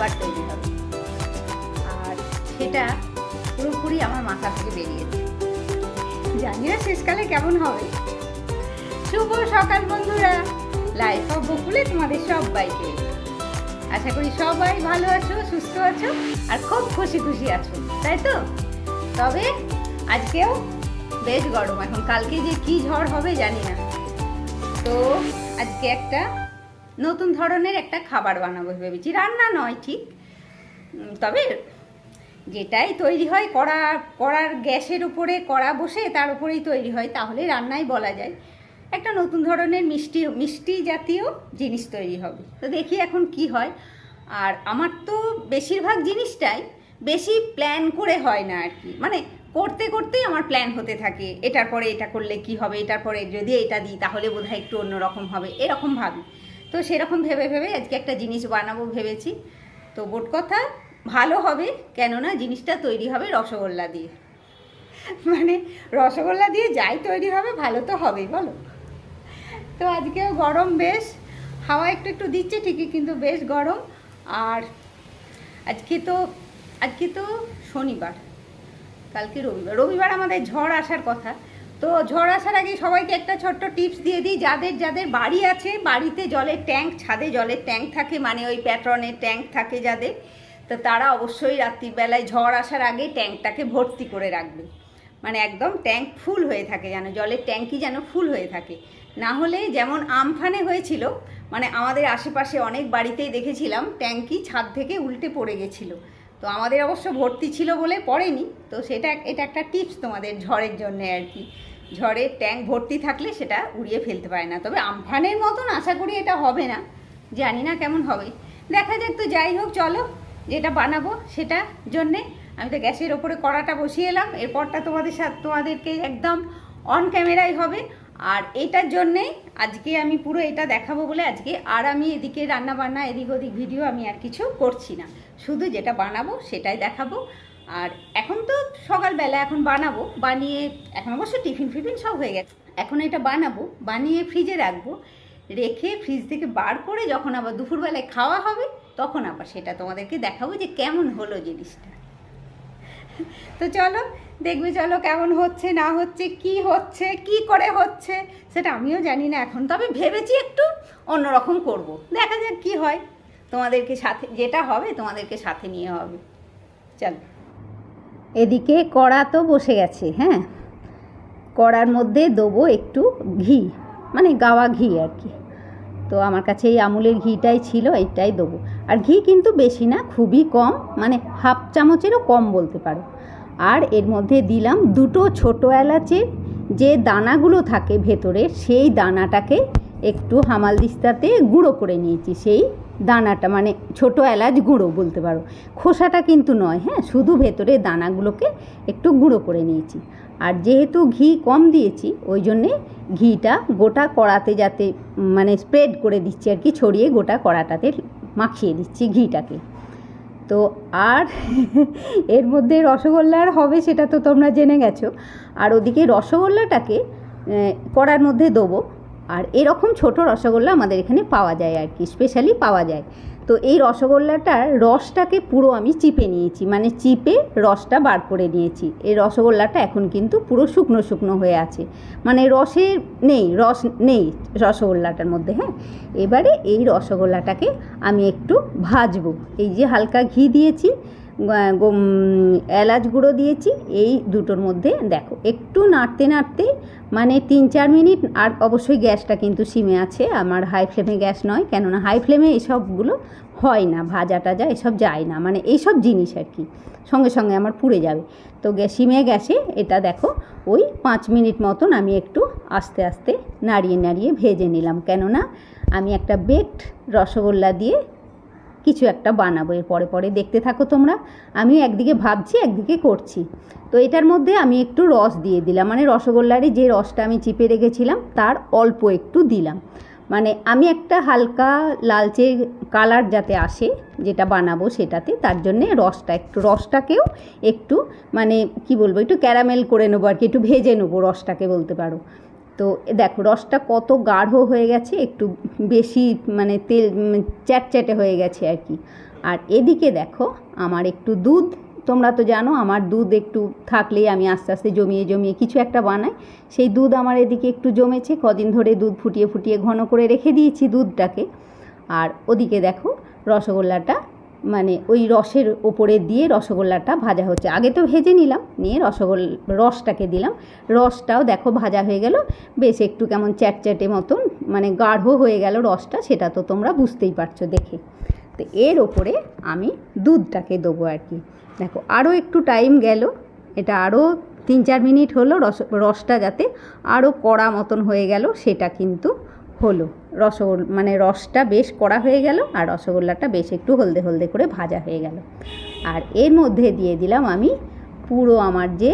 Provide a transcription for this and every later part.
খাবার তৈরি হবে, আর সেটা পুরোপুরি আমার মাথা থেকে বেরিয়েছে। জানি না শেষকালে কেমন হবে। শুভ সকাল বন্ধুরা, লাইফ অফ বকুলে তোমাদের সবাইকে। আশা করি সবাই ভালো আছো, সুস্থ আছো আর খুব খুশি খুশি আছো, তাই তো? তবে আজকেও বেশ গরম, এখন কালকে যে কি ঝড় হবে জানি না। তো আজকে একটা নতুন ধরনের একটা খাবার বানাবো ভেবেছি, রান্না নয় ঠিক, তবে যেটাই তৈরি হয় কড়ার গ্যাসের উপরে কড়া বসে তার উপরেই তৈরি হয়, তাহলে রান্নাই বলা যায়। একটা নতুন ধরনের মিষ্টি জাতীয় জিনিস তৈরি হবে, তো দেখি এখন কি হয়। আর আমার তো বেশিরভাগ জিনিসটাই বেশি প্ল্যান করে হয় না আর কি, মানে করতে করতেই আমার প্ল্যান হতে থাকে, এটার পরে এটা করলে কি হবে, এটার পরে যদি এটা দিই তাহলে বোধহয় একটু অন্যরকম হবে, এরকম ভাবি। তো সেরকম ভেবে ভেবে আজকে একটা জিনিস বানাবো ভেবেছি। তো মোট কথা ভালো হবে, কেননা জিনিসটা তৈরি হবে রসগোল্লা দিয়ে। মানে রসগোল্লা দিয়ে যাই তৈরি হবে ভালো তো হবেই, বলো। তো আজকেও গরম বেশ, হাওয়া একটু একটু দিচ্ছে ঠিকই, কিন্তু বেশ গরম। আর আজকে তো শনিবার, কালকে রবিবার আমাদের ঝড় আসার কথা। তো ঝড় আসার আগে সবাইকে একটা ছোট্ট টিপস দিয়ে দিই, যাদের যাদের বাড়ি আছে, বাড়িতে জলের ট্যাঙ্ক, ছাদে জলের ট্যাঙ্ক থাকে, মানে ওই প্যাট্রনের ট্যাঙ্ক থাকে যাদের, তো তারা অবশ্যই রাত্রিবেলায় ঝড় আসার আগে ট্যাঙ্কটাকে ভর্তি করে রাখবে। মানে একদম ট্যাঙ্ক ফুল হয়ে থাকে, যেন জলের ট্যাঙ্কই যেন ফুল হয়ে থাকে। না হলে যেমন আমফানে হয়েছিল, মানে আমাদের আশেপাশে অনেক বাড়িতেই দেখেছিলাম ট্যাঙ্কি ছাদ থেকে উল্টে পড়ে গেছিলো। তো আমাদের অবশ্য ভর্তি ছিল বলে পড়েনি। তো এটা একটা টিপস তোমাদের ঝড়ের জন্য আর কি। ঝড়ের ট্যাঙ্ক ভর্তি থাকলে সেটা উড়িয়ে ফেলতে পারে না। তবে আমফানের মতন আশা করি এটা হবে না, জানি না কেমন হবে, দেখা যাক। তো যাই হোক, চলো যেটা বানাবো সেটা জন্যে আমি তো গ্যাসের ওপরে কড়াটা বসিয়ে এলাম। এরপরটা তোমাদেরকে একদম অন ক্যামেরাই হবে। আর এটার জন্যে আজকে আমি পুরো এটা দেখাবো বলে আজকে আর আমি এদিকে রান্না বান্না এদিক ওদিক ভিডিও আমি আর কিছু করছি না, শুধু যেটা বানাবো সেটাই দেখাবো। আর এখন তো সকালবেলা, এখন বানাবো, বানিয়ে এখন অবশ্য টিফিন সব হয়ে গেছে। এখন এটা বানাবো, বানিয়ে ফ্রিজে রাখবো, রেখে ফ্রিজ থেকে বার করে যখন আবার দুপুরবেলায় খাওয়া হবে তখন আবার সেটা তোমাদেরকে দেখাবো যে কেমন হলো জিনিসটা। তো চলো দেখবে, চলো কেমন হচ্ছে না হচ্ছে, কি করে হচ্ছে সেটা আমিও জানি না এখন। তবে ভেবেছি একটু অন্যরকম করব, দেখা যাক কি হয়। তোমাদেরকে সাথে, যেটা হবে তোমাদেরকে সাথে নিয়ে হবে। চলো, এদিকে কড়া তো বসে গেছে, হ্যাঁ। কড়ার মধ্যে দেবো একটু ঘি, মানে গাওয়া ঘি আর কি। তো আমার কাছে এই আমুলের ঘিটাই ছিল, এইটাই দেবো। আর ঘি কিন্তু বেশি না, খুবই কম, মানে হাফ চামচেরও কম বলতে পারো। আর এর মধ্যে দিলাম দুটো ছোটো এলাচের যে দানাগুলো থাকে ভেতরে, সেই দানাটাকে একটু হামালদিস্তাতে গুঁড়ো করে নিয়েছি। সেই দানাটা মানে ছোটো এলাচ গুঁড়ো বলতে পারো, খোসাটা কিন্তু নয়, হ্যাঁ, শুধু ভেতরে দানাগুলোকে একটু গুঁড়ো করে নিয়েছি। আর যেহেতু ঘি কম দিয়েছি ওই জন্যে ঘিটা গোটা কড়াতে যাতে মানে স্প্রেড করে দিচ্ছি আর কি, ছড়িয়ে গোটা কড়াটাতে মাখিয়ে দিচ্ছি ঘিটাকে। তো আর এর মধ্যে রসগোল্লার হবে সেটা তো তোমরা জেনে গেছো। আর ওদিকে রসগোল্লাটাকে কড়ার মধ্যে দেবো। আর এরকম ছোট রসগোল্লা আমাদের এখানে পাওয়া যায় আর কি, স্পেশালি পাওয়া যায়। তো এই রসগোল্লাটার রসটাকে পুরো আমি চিপে নিয়েছি, মানে চিপে রসটা বার করে নিয়েছি। এই রসগোল্লাটা এখন কিন্তু পুরো শুকনো শুকনো হয়ে আছে, মানে রস নেই রসগোল্লাটার মধ্যে, হ্যাঁ। এবারে এই রসগোল্লাটাকে আমি একটু ভাজবো। এই যে হালকা ঘি দিয়েছি, এলাচ গুঁড়ো দিয়েছি, এই দুটোর মধ্যে দেখো একটু নাড়তে নাড়তে মানে 3-4 মিনিট। আর অবশ্যই গ্যাসটা কিন্তু সিমে আছে আমার, হাই ফ্লেমে গ্যাস নয়, কেননা হাই ফ্লেমে এসবগুলো হয় না, ভাজা টাজা এসব যায় না, মানে এইসব জিনিস আর কি সঙ্গে সঙ্গে আমার পুড়ে যাবে। তো সিমে গ্যাসে এটা দেখো ওই 5 মিনিট মতন আমি একটু আস্তে আস্তে নাড়িয়ে নাড়িয়ে ভেজে নিলাম, কেননা আমি একটা বেকড রসগোল্লা দিয়ে কিছু একটা বানাবো। এর পরে দেখতে থাকো তোমরা, আমি একদিকে ভাবছি একদিকে করছি। তো এটার মধ্যে আমি একটু রস দিয়ে দিলাম, মানে রসগোল্লারই যে রসটা আমি চিপে রেখেছিলাম তার অল্প একটু দিলাম। মানে আমি একটা হালকা লালচে কালার যাতে আসে যেটা বানাবো সেটাতে, তার জন্যে রসটাকেও একটু মানে কি বলবো, একটু ক্যারামেল করে নেবো আর কি, একটু ভেজে নেবো রসটাকে বলতে পারো। তো দেখো রসটা কত গাঢ় হয়ে গেছে, একটু বেশি মানে তেল চ্যাটচ্যাটে হয়ে গেছে আর কি। আর এদিকে দেখো আমার একটু দুধ, তোমরা তো জানো আমার দুধ একটু থাকলেই আমি আস্তে আস্তে জমিয়ে জমিয়ে কিছু একটা বানাই। সেই দুধ আমার এদিকে একটু জমেছে, কদিন ধরে দুধ ফুটিয়ে ফুটিয়ে ঘন করে রেখে দিয়েছি দুধটাকে। আর ওদিকে দেখো রসগোল্লাটা মানে ওই রসের ওপরে দিয়ে রসগোল্লাটা ভাজা হচ্ছে। আগে তো ভেজে নিলাম, নিয়ে রসটাকে দিলাম, রসটাও দেখো ভাজা হয়ে গেল, বেশ একটু কেমন চ্যাটচ্যাটে মতন মানে গাঢ় হয়ে গেল রসটা, সেটা তো তোমরা বুঝতেই পারছো দেখে। তো এর ওপরে আমি দুধটাকে দেবো আর কি। দেখো আরও একটু টাইম গেল, এটা আরও 3-4 মিনিট হলো, রসটা যাতে আরও কড়া মতন হয়ে গেল সেটা কিন্তু হলো। মানে রসটা বেশ কড়া হয়ে গেল আর রসগোল্লাটা বেশ একটু হলদে হলদে করে ভাজা হয়ে গেল। আর এর মধ্যে দিয়ে দিলাম আমি পুরো আমার যে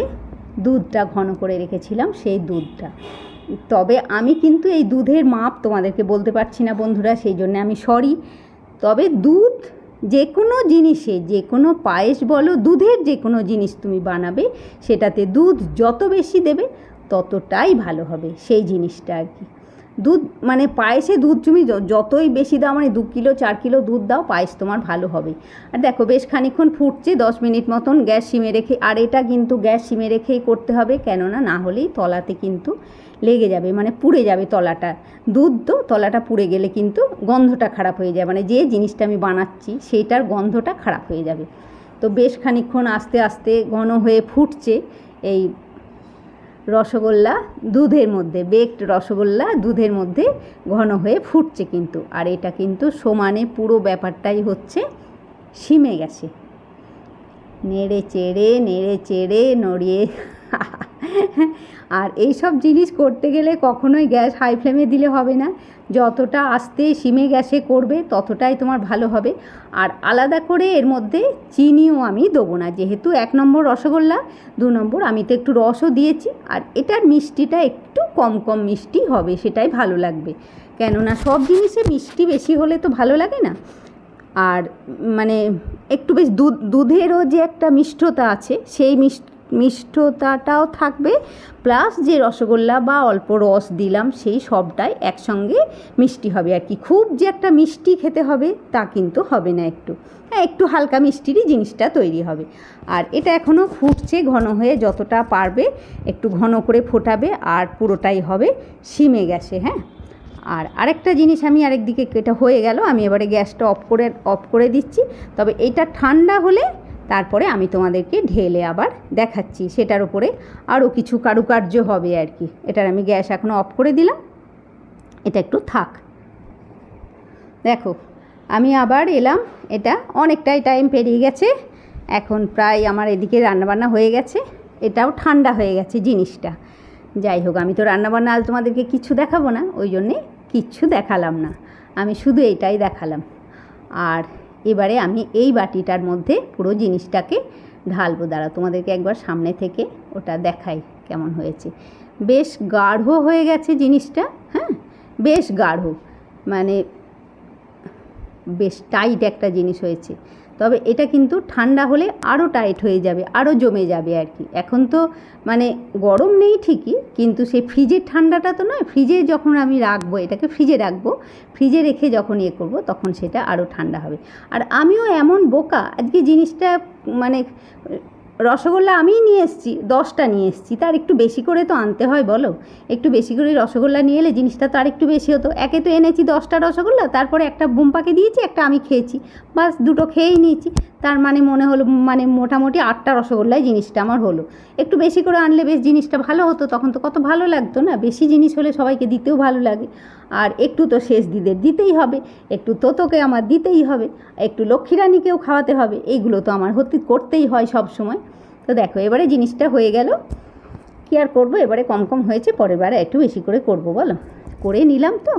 দুধটা ঘন করে রেখেছিলাম সেই দুধটা। তবে আমি কিন্তু এই দুধের মাপ তোমাদেরকে বলতে পারছি না বন্ধুরা, সেই জন্য আমি সরি। তবে দুধ যে কোনো জিনিসে, যে কোনো পায়েস বলো, দুধের যে কোনো জিনিস তুমি বানাবে সেটাতে দুধ যত বেশি দেবে ততটাই ভালো হবে সেই জিনিসটা আর কি। দুধ মানে পায়েসে দুধ তুমি যতই বেশি দাও, মানে 2 কিলো 4 কিলো দুধ দাও, পায়েস তোমার ভালো হবে। আর দেখো বেশ খানিকক্ষণ ফুটছে, 10 মিনিট মতন গ্যাস সিমে রেখে, আর এটা কিন্তু গ্যাস সিমে রেখেই করতে হবে, কেননা না হলেই তলাতে কিন্তু লেগে যাবে, মানে পুড়ে যাবে তলাটা। দুধ তো তলাটা পুড়ে গেলে কিন্তু গন্ধটা খারাপ হয়ে যায়, মানে যে জিনিসটা আমি বানাচ্ছি সেইটার গন্ধটা খারাপ হয়ে যাবে। তো বেশ খানিকক্ষণ আস্তে আস্তে ঘন হয়ে ফুটছে এই রসগোল্লা দুধের মধ্যে, বেকড রসগোল্লা দুধের মধ্যে ঘন হয়ে ফুটছে কিন্তু। আর এটা কিন্তু সমানে পুরো ব্যাপারটাই হচ্ছে সিমে গেছে, নেড়ে চেড়ে নড়িয়ে আর এই সব জিনিস করতে গেলে কখনোই গ্যাস হাই ফ্লেমে দিলে হবে না, যতটা আস্তে সিমে গ্যাসে করবে ততটাই তোমার ভালো হবে। আর আলাদা করে এর মধ্যে চিনিও আমি দেবো না, যেহেতু 1 নম্বর রসগোল্লা, 2 নম্বর আমি তো একটু রসও দিয়েছি, আর এটার মিষ্টিটা একটু কম কম মিষ্টি হবে, সেটাই ভালো লাগবে, কেননা সব জিনিসে মিষ্টি বেশি হলে তো ভালো লাগে না। আর মানে একটু বেশ দুধেরও যে একটা মিষ্টতা আছে সেই মিষ্টতাটাও থাকবে, প্লাস যে রসগোল্লা বা অল্প রস দিলাম সেই সবটাই একসঙ্গে মিষ্টি হবে আর কি। খুব যে একটা মিষ্টি খেতে হবে তা কিন্তু হবে না, একটু হালকা মিষ্টিরই জিনিসটা তৈরি হবে। আর এটা এখনও ফুটছে, ঘন হয়ে যতটা পারবে একটু ঘন করে ফোটাবে, আর পুরোটাই হবে সিমে গ্যাসে। হ্যাঁ, আর আরেকটা জিনিস আমি আরেকদিকে, এটা হয়ে গেল, আমি এবারে গ্যাসটা অফ করে দিচ্ছি। তবে এটা ঠান্ডা হলে তারপরে আমি তোমাদেরকে ঢেলে আবার দেখাচ্ছি, সেটার উপরে আরও কিছু কারুকার্য হবে আর কি। এটার আমি গ্যাস এখনও অফ করে দিলাম, এটা একটু থাক। দেখো আমি আবার এলাম, এটা অনেকটাই টাইম পেরিয়ে গেছে, এখন প্রায় আমার এদিকে রান্নাবান্না হয়ে গেছে, এটাও ঠান্ডা হয়ে গেছে জিনিসটা। যাই হোক, আমি তো রান্নাবান্না আজ তোমাদেরকে কিছু দেখাবো না, ওই জন্যে কিচ্ছু দেখালাম না, আমি শুধু এইটাই দেখালাম। আর এবারে আমি এই বাটিটার মধ্যে পুরো জিনিসটাকে ঢালবো, দাঁড়াও তোমাদেরকে একবার সামনে থেকে ওটা দেখাই কেমন হয়েছে। বেশ গাঢ় হয়ে গেছে জিনিসটা, হ্যাঁ বেশ গাঢ়, মানে বেশ টাইট একটা জিনিস হয়েছে। তবে এটা কিন্তু ঠান্ডা হলে আরও টাইট হয়ে যাবে, আরও জমে যাবে আর কি। এখন তো মানে গরম নেই ঠিকই, কিন্তু সেই ফ্রিজের ঠান্ডাটা তো নয়, ফ্রিজে যখন আমি রাখবো, এটাকে ফ্রিজে রাখবো, ফ্রিজে রেখে যখন করবো তখন সেটা আরও ঠান্ডা হবে। আর আমিও এমন বোকা, আজকে জিনিসটা মানে রসগোল্লা আমিই নিয়ে এসেছি, 10টা নিয়ে এসেছি, তার একটু বেশি করে তো আনতে হয় বলো, একটু বেশি করে রসগোল্লা নিয়ে এলে জিনিসটা তো আর একটু বেশি হতো। একে তো এনেছি 10টা রসগোল্লা, তারপরে একটা বুম্পাকে দিয়েছি, একটা আমি খেয়েছি, বাস 2টো খেয়েই নিয়েছি, তার মানে মনে হলো মানে মোটামুটি 8টা রসগোল্লায় জিনিসটা আমার হলো। একটু বেশি করে আনলে বেশ জিনিসটা ভালো হতো, তখন তো কত ভালো লাগতো না, বেশি জিনিস হলে সবাইকে দিতেও ভালো লাগে। আর একটু তো শেষ দিদের দিতেই হবে, একটু তোকে আমার দিতেই হবে, একটু লক্ষ্মীরানীকেও খাওয়াতে হবে, এইগুলো তো আমার করতেই হয় সব সময়। তো দেখো এবারে জিনিসটা হয়ে গেল, কী আর করবো, এবারে কম কম হয়েছে, পরের বারে একটু বেশি করে করবো বলো, করে নিলাম তো।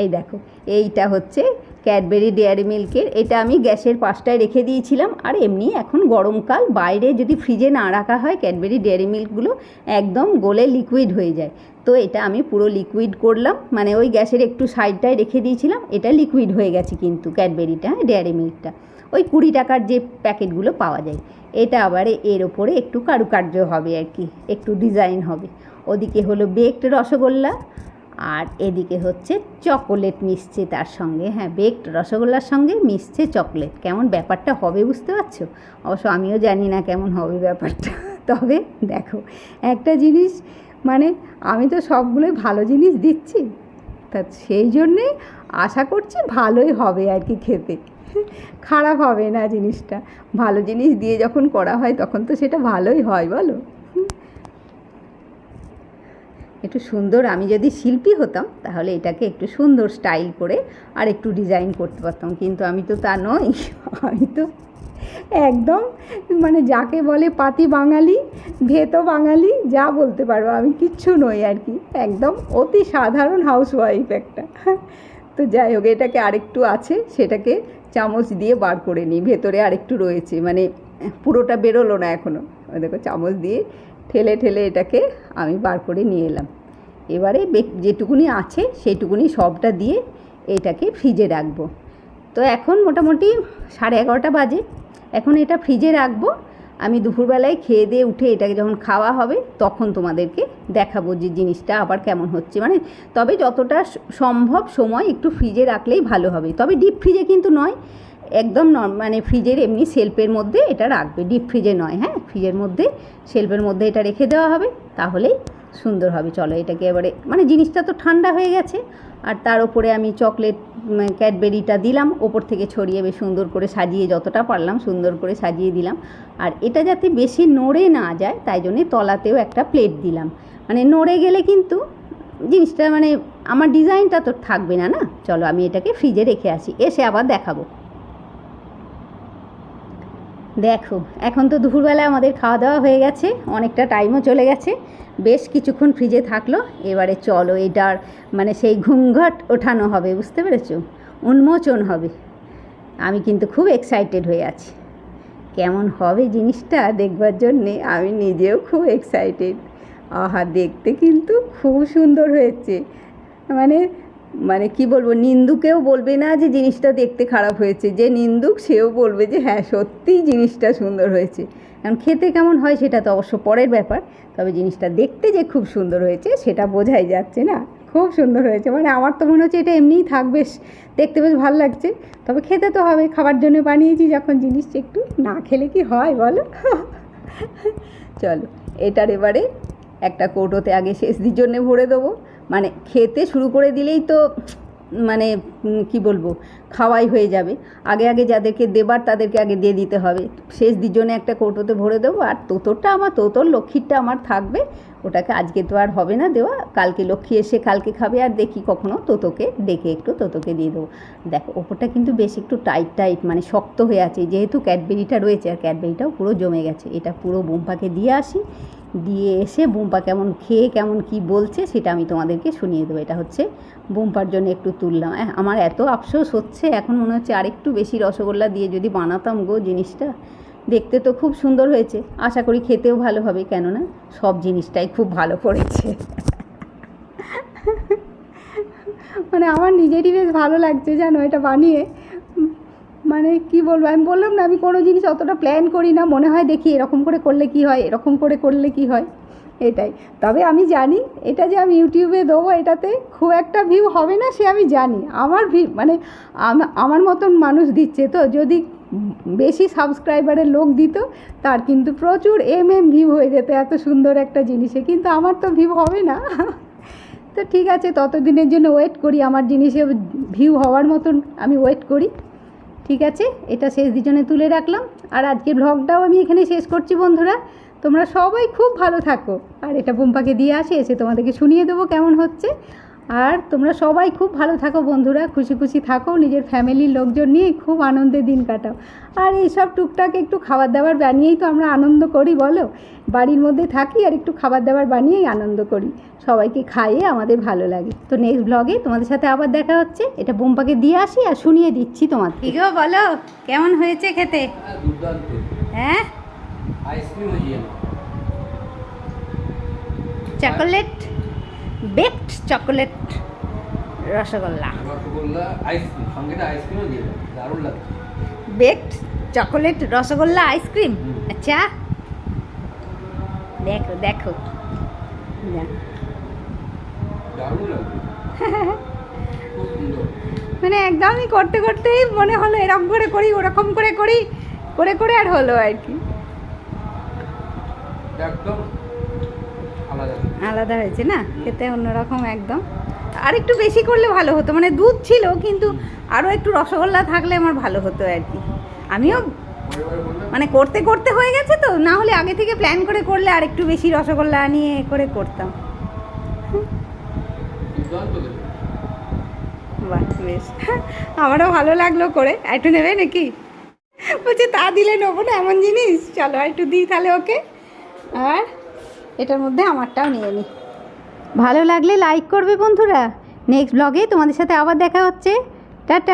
এই দেখো এইটা হচ্ছে ক্যাডবেরি ডেয়ারি মিল্কের, এটা আমি গ্যাসের পাশটায় রেখে দিয়েছিলাম। আর এমনি এখন গরমকাল, বাইরে যদি ফ্রিজে না রাখা হয় ক্যাডবেরি ডেয়ারি মিল্কগুলো একদম গলে লিকুইড হয়ে যায়। তো এটা আমি পুরো লিকুইড করলাম, মানে ওই গ্যাসের একটু সাইডটায় রেখে দিয়েছিলাম, এটা লিকুইড হয়ে গেছে কিন্তু ক্যাডবেরিটা, ডেয়ারি মিল্কটা, ওই 20 টাকার যে প্যাকেটগুলো পাওয়া যায়। এটা আবার এর ওপরে একটু কারুকার্য হবে আর কি, একটু ডিজাইন হবে। ওদিকে হলো বেকড রসগোল্লা, আর এদিকে হচ্ছে চকোলেট মিশছে তার সঙ্গে, হ্যাঁ বেকড রসগোল্লার সঙ্গে মিশছে চকলেট। কেমন ব্যাপারটা হবে বুঝতে পারছো? অবশ্য আমিও জানি না কেমন হবে ব্যাপারটা। তবে দেখো একটা জিনিস, মানে আমি তো সবগুলোই ভালো জিনিস দিচ্ছি, তা সেই জন্যে আশা করছি ভালোই হবে আর কি, খেতে খারাপ হবে না জিনিসটা। ভালো জিনিস দিয়ে যখন করা হয় তখন তো সেটা ভালোই হয়, বলো? একটু সুন্দর, আমি যদি শিল্পী হতাম তাহলে এটাকে একটু সুন্দর স্টাইল করে আর একটু ডিজাইন করতে পারতাম, কিন্তু আমি তো তা নই। আমি তো একদম মানে যাকে বলে পাতি বাঙালি, ভেতো বাঙালি, যা বলতে পারো, আমি কিচ্ছু নই আর কি, একদম অতি সাধারণ হাউসওয়াইফ একটা। তো যাই হোক, এটাকে আরেকটু আছে, সেটাকে চামচ দিয়ে বার করে নিই, ভেতরে আরেকটু রয়েছে, মানে পুরোটা বেরোলো না এখনও। দেখো চামচ দিয়ে ঠেলে ঠেলে এটাকে আমি বার করে নিয়ে এলাম। এবারে যেটুকুনি আছে সেইটুকুনি সবটা দিয়ে এটাকে ফ্রিজে রাখবো। তো এখন মোটামুটি 11:30 বাজে, এখন এটা ফ্রিজে রাখবো। আমি দুপুরবেলায় খেয়ে দিয়ে উঠে এটাকে যখন খাওয়া হবে তখন তোমাদেরকে দেখাবো যে জিনিসটা আবার কেমন হচ্ছে, মানে তবে যতটা সম্ভব সময় একটু ফ্রিজে রাখলেই ভালো হবে। তবে ডিপ ফ্রিজে কিন্তু নয়, একদম মানে ফ্রিজের এমনি শেলফের মধ্যে এটা রাখবে, ডিপ ফ্রিজে নয়, হ্যাঁ ফ্রিজের মধ্যে শেলফের মধ্যে এটা রেখে দেওয়া হবে, তাহলেই সুন্দর হবে। চলো এটাকে এবারে, মানে জিনিসটা তো ঠান্ডা হয়ে গেছে, আর তার ওপরে আমি চকলেট ক্যাডবেরিটা দিলাম, ওপর থেকে ছড়িয়ে বেশ সুন্দর করে সাজিয়ে, যতটা পারলাম সুন্দর করে সাজিয়ে দিলাম। আর এটা যাতে বেশি নড়ে না যায় তাই জন্যে তলাতেও একটা প্লেট দিলাম, মানে নড়ে গেলে কিন্তু জিনিসটা মানে আমার ডিজাইনটা তো থাকবে না, না। চলো আমি এটাকে ফ্রিজে রেখে আসি, এসে আবার দেখাবো। দেখো এখন তো দুপুরবেলা আমাদের খাওয়া দাওয়া হয়ে গেছে, অনেকটা টাইমও চলে গেছে, বেশ কিছুক্ষণ ফ্রিজে থাকলো। এবারে চলো এটার মানে সেই ঘুমঘট ওঠানো হবে, বুঝতে পেরেছো? উন্মোচন হবে। আমি কিন্তু খুব এক্সাইটেড হয়ে আছি, কেমন হবে জিনিসটা দেখবার জন্যে আমি নিজেও খুব এক্সাইটেড। আহা, দেখতে কিন্তু খুব সুন্দর হয়েছে, মানে মানে কি বলবো, নিন্দুকেও বলবে না যে জিনিসটা দেখতে খারাপ হয়েছে, যে নিন্দুক সেও বলবে যে হ্যাঁ সত্যিই জিনিসটা সুন্দর হয়েছে। কারণ খেতে কেমন হয় সেটা তো অবশ্য পরের ব্যাপার, তবে জিনিসটা দেখতে যে খুব সুন্দর হয়েছে সেটা বোঝাই যাচ্ছে, না? খুব সুন্দর হয়েছে, মানে আমার তো মনে হচ্ছে এটা এমনিই থাকবে, দেখতে বেশ ভালো লাগছে, তবে খেতে তো হবে, খাবার জন্য বানিয়েছি যখন, জিনিস একটু না খেলে কি হয় বলো? চলো এটার এবারে একটা কৌটোতে আগে শেষদির জন্যে ভরে দেবো, মানে খেতে শুরু করে দিলেই তো মানে কি বলবো, খাওয়াই হয়ে যাবে। আগে আগে যাদেরকে দেবার তাদেরকে আগে দিয়ে দিতে হবে। শেষ দুজনে একটা কৌটোতে ভরে দেবো, আর তোতরটা আমার, তোতর লক্ষ্মীরটা আমার থাকবে, ওটাকে আজকে তো আর হবে না দেওয়া, কালকে লক্ষ্মী এসে কালকে খাবে, আর দেখি কখনো তোতোকে ডেকে একটু তোতোকে দিয়ে দেবো। দেখো ওপরটা কিন্তু বেশ একটু টাইট টাইট মানে শক্ত হয়ে আছে, যেহেতু ক্যাডবেরিটা রয়েছে, আর ক্যাডবেরিটাও পুরো জমে গেছে। এটা পুরো বোম্পাকে দিয়ে আসি, দিয়ে এসে বোম্পা কেমন খেয়ে কেমন কি বলছে সেটা আমি তোমাদেরকে শুনিয়ে দেবো। এটা হচ্ছে বোম্পার জন্য একটু তুললাম। আমার এত আফসোস হচ্ছে এখন, মনে হচ্ছে আরেকটু বেশি রসগোল্লা দিয়ে যদি বানাতাম গো জিনিসটা। দেখতে তো খুব সুন্দর হয়েছে, আশা করি খেতেও ভালো হবে, কেননা সব জিনিসটাই খুব ভালো করেছে। মানে আমার নিজেরই বেশ ভালো লাগছে জানো এটা বানিয়ে, মানে কি বলবো, আমি বললাম না আমি কোনো জিনিস অতটা প্ল্যান করি না, মনে হয় দেখি এরকম করে করলে কি হয়, এরকম করে করলে কি হয়, এটাই। তবে আমি জানি এটা যে আমি ইউটিউবে দেবো এটাতে খুব একটা ভিউ হবে না, সে আমি জানি। আমার মানে আমার মতন মানুষ দিচ্ছে, তো যদি বেশি সাবস্ক্রাইবারের লোক দিত তার কিন্তু প্রচুর ভিউ হয়ে যেত এত সুন্দর একটা জিনিসে, কিন্তু আমার তো ভিউ হবে না। তো ঠিক আছে, ততদিনের জন্য ওয়েট করি, আমার জিনিসে ভিউ হওয়ার মতন আমি ওয়েট করি। ঠিক আছে, এটা শেষ দুজনে তুলে রাখলাম, আর আজকের ব্লগটাও আমি এখানে শেষ করছি বন্ধুরা। তোমরা সবাই খুব ভালো থাকো, আর এটা বোম্পাকে দিয়ে আসি, এসে তোমাদেরকে শুনিয়ে দেবো কেমন হচ্ছে। আর তোমরা সবাই খুব ভালো থাকো বন্ধুরা, খুশি খুশি থাকো, নিজের ফ্যামিলির লোকজন নিয়ে খুব আনন্দে দিন কাটাও। আর এইসব টুকটাক একটু খাবার দাবার বানিয়েই তো আমরা আনন্দ করি বলো, বাড়ির মধ্যে থাকি আর একটু খাবার দাবার বানিয়েই আনন্দ করি, সবাইকে খাইয়ে আমাদের ভালো লাগে। তো নেক্সট ব্লগে তোমাদের সাথে আবার দেখা হচ্ছে, এটা বোম্পাকে দিয়ে আসি আর শুনিয়ে দিচ্ছি তোমাদের। ঠিক আছে, বলো কেমন হয়েছে খেতে? হ্যাঁ, chocolate baked chocolate rasgulla, ice cream সঙ্গে আইসক্রিমও দিয়ে দারুণ লাগে। বেকড চকোলেট রসগোল্লা আইসক্রিম, আচ্ছা দেখো দেখো। দারুণ লাগবে খুব সুন্দর। মানে একদমই করতে করতেই মনে হলো এরকম করে করি ওরকম করে করি করে করে আর হলো আর কি। একদম আলাদা। আলাদা হয়েছে না, খেতে অন্যরকম একদম। আর একটু বেশি করলে ভালো হতো, মানে দুধ ছিল কিন্তু আরও একটু রসগোল্লা থাকলে আমার ভালো হতো আর কি। আমিও পরে পরে বললাম মানে করতে করতে হয়ে গেছে তো, না হলে আগে থেকে প্ল্যান করে করলে আর একটু বেশি রসগোল্লা নিয়ে করে করতাম। দুর্দান্ত খেতে। বাহ বেশ, আমারও ভালো লাগলো করে। একটু নেবে নাকি? বলছে তা দিলে নেবো না এমন জিনিস, চলো আর একটু দিই তাহলে ওকে। আর এটার মধ্যে আমারটাও নিয়ে নিই। ভালো লাগলে লাইক করবে বন্ধুরা। নেক্সট ব্লগে তোমাদের সাথে আবার দেখা হচ্ছে। টাটা।